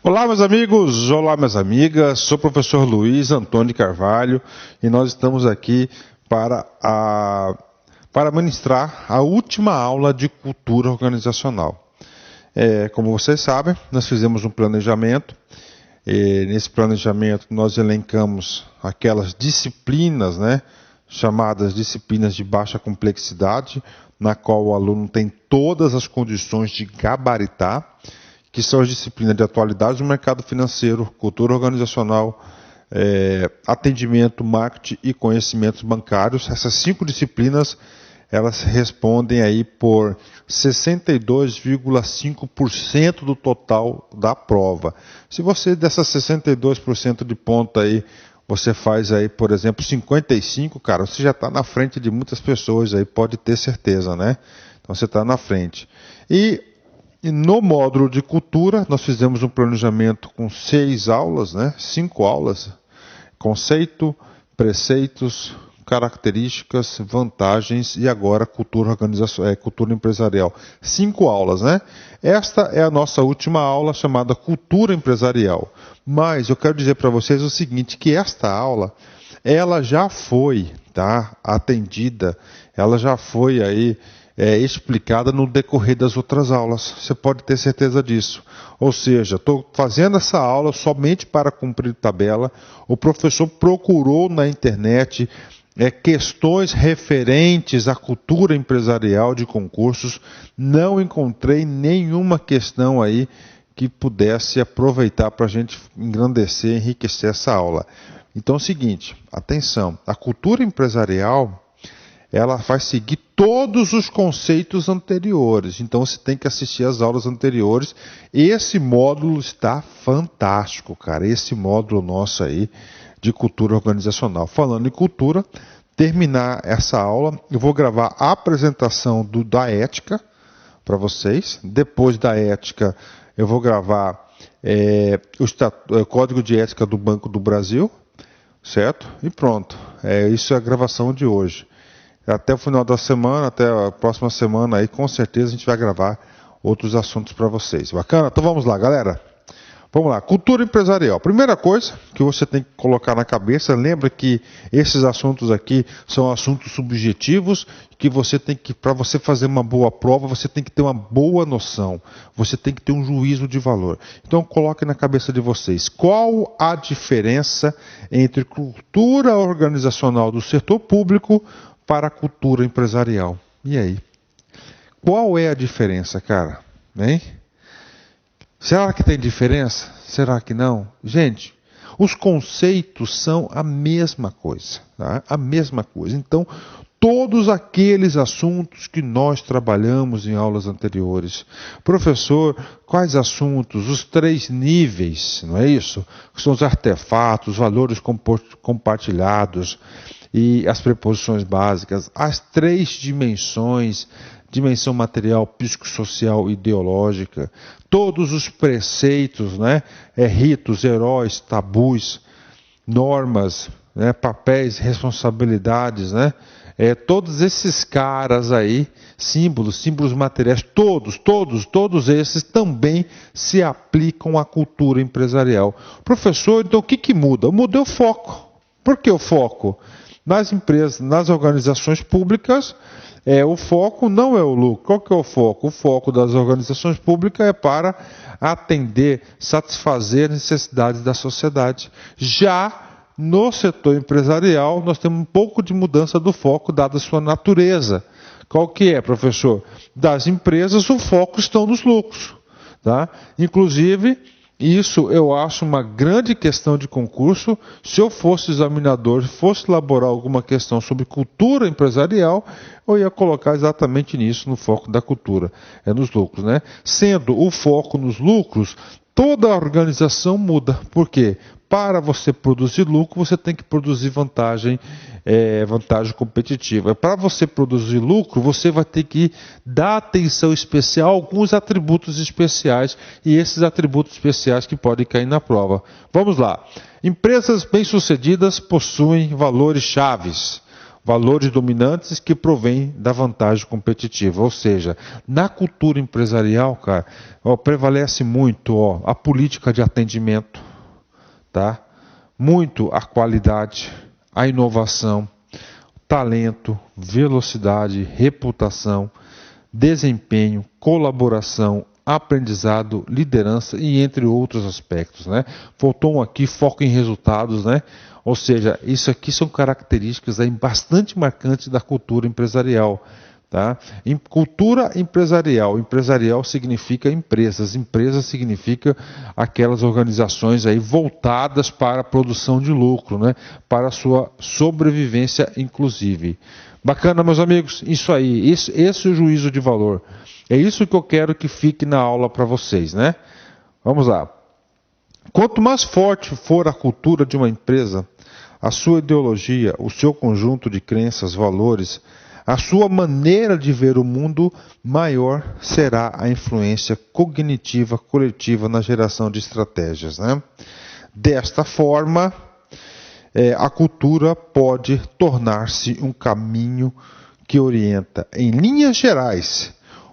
Olá, meus amigos, olá, minhas amigas, sou o professor Luiz Antônio Carvalho e nós estamos aqui para ministrar a última aula de cultura organizacional. Como vocês sabem, nós fizemos um planejamento e nesse planejamento nós elencamos aquelas disciplinas, chamadas disciplinas de baixa complexidade, na qual o aluno tem todas as condições de gabaritar, que são as disciplinas de atualidade do mercado financeiro, cultura organizacional, atendimento, marketing e conhecimentos bancários. Essas 5 disciplinas, elas respondem aí por 62,5% do total da prova. Se você dessas 62% de ponto aí, você faz aí, por exemplo, 55, cara, você já está na frente de muitas pessoas aí, pode ter certeza, né? Então você está na frente. E no módulo de cultura, nós fizemos um planejamento com 6 aulas, 5 aulas, conceito, preceitos, características, vantagens e agora cultura empresarial. 5 aulas, Esta é a nossa última aula chamada cultura empresarial. Mas eu quero dizer para vocês o seguinte, que esta aula, ela já foi, atendida, ela já foi aí explicada no decorrer das outras aulas. Você pode ter certeza disso. Ou seja, estou fazendo essa aula somente para cumprir tabela. O professor procurou na internet questões referentes à cultura empresarial de concursos. Não encontrei nenhuma questão aí que pudesse aproveitar para a gente engrandecer, enriquecer essa aula. Então é o seguinte, atenção, a cultura empresarial, ela vai seguir todos os conceitos anteriores. Então você tem que assistir às aulas anteriores. Esse módulo está fantástico, cara. Esse módulo nosso aí de cultura organizacional. Falando em cultura, terminar essa aula, eu vou gravar a apresentação da ética para vocês. Depois da ética, eu vou gravar o Código de Ética do Banco do Brasil, certo? E pronto. Isso é a gravação de hoje. Até o final da semana, até a próxima semana, aí com certeza a gente vai gravar outros assuntos para vocês. Bacana? Então vamos lá, galera. Vamos lá, cultura empresarial. Primeira coisa que você tem que colocar na cabeça, lembra que esses assuntos aqui são assuntos subjetivos, que você tem que, para você fazer uma boa prova, você tem que ter uma boa noção, você tem que ter um juízo de valor. Então coloque na cabeça de vocês, qual a diferença entre cultura organizacional do setor público para a cultura empresarial? E aí? Qual é a diferença, cara? Hein? Será que tem diferença? Será que não? Gente, os conceitos são a mesma coisa, A mesma coisa. Então, todos aqueles assuntos que nós trabalhamos em aulas anteriores. Professor, quais assuntos? Os 3 níveis, não é isso? Que são os artefatos, os valores compartilhados e as preposições básicas, as 3 dimensões, dimensão material, psicossocial e ideológica, todos os preceitos, ritos, heróis, tabus, normas, papéis, responsabilidades, todos esses caras aí, símbolos materiais, todos esses também se aplicam à cultura empresarial. Professor, então o que muda? Muda o foco. Por que o foco? Nas empresas, nas organizações públicas, o foco não é o lucro. Qual que é o foco? O foco das organizações públicas é para atender, satisfazer necessidades da sociedade. Já no setor empresarial, nós temos um pouco de mudança do foco, dada a sua natureza. Qual que é, professor? Das empresas, o foco estão nos lucros. Inclusive, isso eu acho uma grande questão de concurso. Se eu fosse examinador, fosse elaborar alguma questão sobre cultura empresarial, eu ia colocar exatamente nisso, no foco da cultura, nos lucros. Sendo o foco nos lucros, toda a organização muda. Por quê? Para você produzir lucro, você tem que produzir vantagem competitiva. Para você produzir lucro, você vai ter que dar atenção especial a alguns atributos especiais, e esses atributos especiais que podem cair na prova. Vamos lá. Empresas bem-sucedidas possuem valores chaves. valores dominantes que provêm da vantagem competitiva. Ou seja, na cultura empresarial, cara, prevalece muito a política de atendimento, tá? Muito a qualidade, a inovação, talento, velocidade, reputação, desempenho, colaboração, aprendizado, liderança e entre outros aspectos, né? Faltou aqui foco em resultados, né? Ou seja, isso aqui são características aí bastante marcantes da cultura empresarial, tá? Cultura empresarial, empresarial significa empresas, empresa significa aquelas organizações aí voltadas para a produção de lucro, né? Para a sua sobrevivência inclusive. Bacana, meus amigos, isso aí, esse é o juízo de valor. É isso que eu quero que fique na aula para vocês, né? Vamos lá. Quanto mais forte for a cultura de uma empresa, a sua ideologia, o seu conjunto de crenças, valores, a sua maneira de ver o mundo, maior será a influência cognitiva coletiva na geração de estratégias, né? Desta forma, a cultura pode tornar-se um caminho que orienta, em linhas gerais,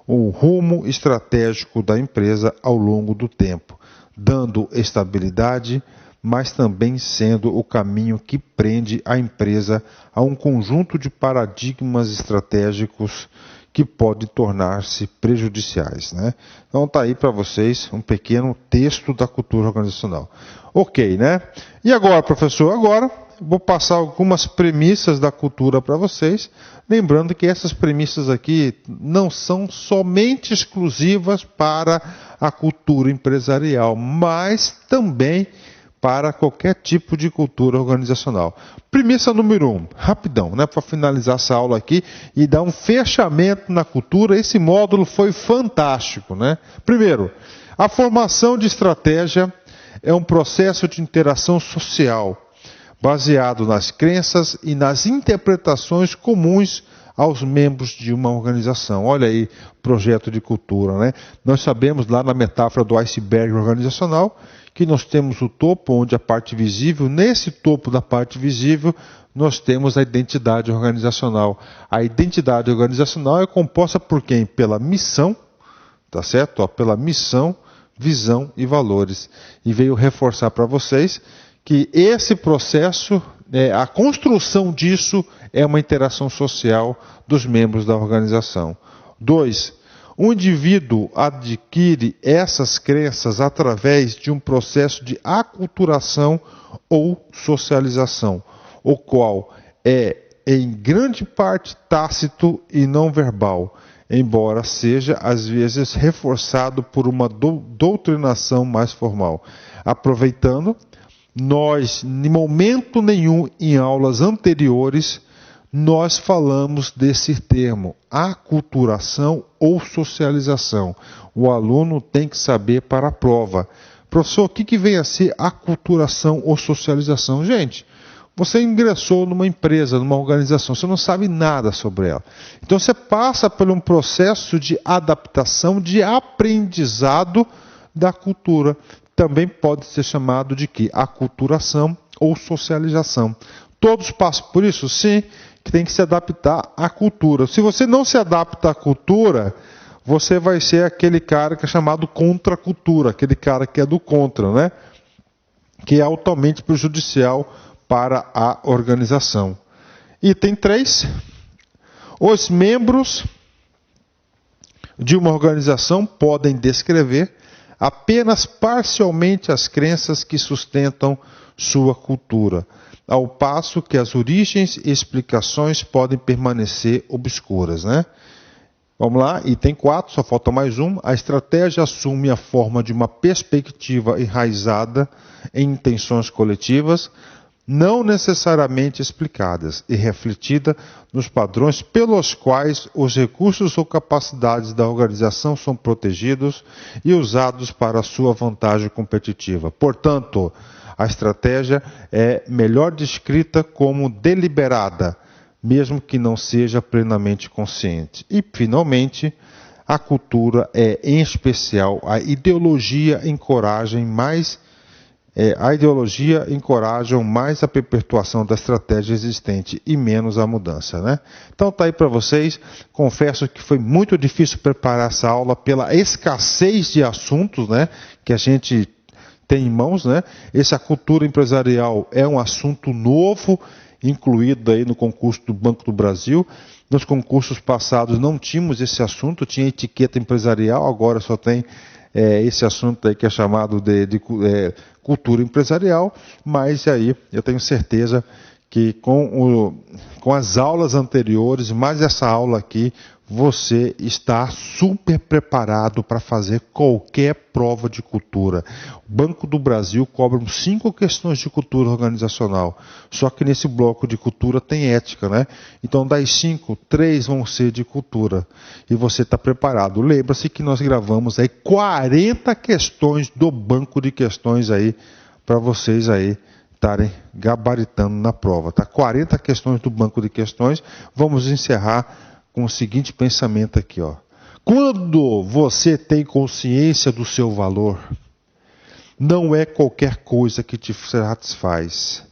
o rumo estratégico da empresa ao longo do tempo, dando estabilidade, mas também sendo o caminho que prende a empresa a um conjunto de paradigmas estratégicos que pode tornar-se prejudiciais, né? Então está aí para vocês um pequeno texto da cultura organizacional. Ok, né? E agora, professor, vou passar algumas premissas da cultura para vocês, lembrando que essas premissas aqui não são somente exclusivas para a cultura empresarial, mas também para qualquer tipo de cultura organizacional. Premissa número 1, rapidão, né, para finalizar essa aula aqui e dar um fechamento na cultura. Esse módulo foi fantástico, né? Primeiro, a formação de estratégia é um processo de interação social, baseado nas crenças e nas interpretações comuns aos membros de uma organização. Olha aí, projeto de cultura, né? Nós sabemos lá na metáfora do iceberg organizacional que nós temos o topo, onde a parte visível, nesse topo da parte visível, nós temos a identidade organizacional. A identidade organizacional é composta por quem? Pela missão, tá certo? Pela missão, visão e valores. E veio reforçar para vocês que esse processo, a construção disso é uma interação social dos membros da organização. 2. O indivíduo adquire essas crenças através de um processo de aculturação ou socialização, o qual é em grande parte tácito e não verbal, embora seja às vezes reforçado por uma doutrinação mais formal. Aproveitando, nós, em momento nenhum em aulas anteriores, nós falamos desse termo, aculturação ou socialização. O aluno tem que saber para a prova. Professor, o que vem a ser aculturação ou socialização? Gente, você ingressou numa empresa, numa organização, você não sabe nada sobre ela. Então você passa por um processo de adaptação, de aprendizado da cultura. Também pode ser chamado de quê? Aculturação ou socialização. Todos passam por isso? Sim, que tem que se adaptar à cultura. Se você não se adapta à cultura, você vai ser aquele cara que é chamado contra-cultura, aquele cara que é do contra, né? Que é altamente prejudicial para a organização. Item 3. Os membros de uma organização podem descrever apenas parcialmente as crenças que sustentam sua cultura, ao passo que as origens e explicações podem permanecer obscuras, né? Vamos lá, item 4, só falta mais um. A estratégia assume a forma de uma perspectiva enraizada em intenções coletivas, não necessariamente explicadas, e refletida nos padrões pelos quais os recursos ou capacidades da organização são protegidos e usados para a sua vantagem competitiva. Portanto, a estratégia é melhor descrita como deliberada, mesmo que não seja plenamente consciente. E, finalmente, a cultura é, em especial, a ideologia em coragem mais a ideologia encorajam mais a perpetuação da estratégia existente e menos a mudança, né? Então tá aí para vocês. Confesso que foi muito difícil preparar essa aula pela escassez de assuntos, né, que a gente tem em mãos, né? Essa cultura empresarial é um assunto novo, incluído aí no concurso do Banco do Brasil. Nos concursos passados não tínhamos esse assunto, tinha etiqueta empresarial, agora só tem esse assunto aí que é chamado de cultura empresarial, mas aí eu tenho certeza que com as aulas anteriores, mais essa aula aqui, você está super preparado para fazer qualquer prova de cultura. O Banco do Brasil cobra 5 questões de cultura organizacional, só que nesse bloco de cultura tem ética, né? Então das 5, 3 vão ser de cultura. E você está preparado. Lembra-se que nós gravamos aí 40 questões do banco de questões aí, para vocês aí estarem gabaritando na prova, tá? 40 questões do banco de questões. Vamos encerrar com o seguinte pensamento aqui, ó. Quando você tem consciência do seu valor, não é qualquer coisa que te satisfaz.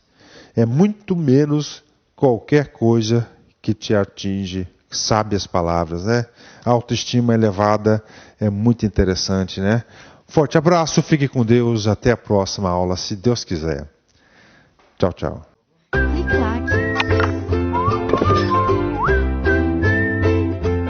É muito menos qualquer coisa que te atinge. Sabe as palavras, né? A autoestima elevada é muito interessante, né? Forte abraço, fique com Deus, até a próxima aula, se Deus quiser. Tchau, tchau.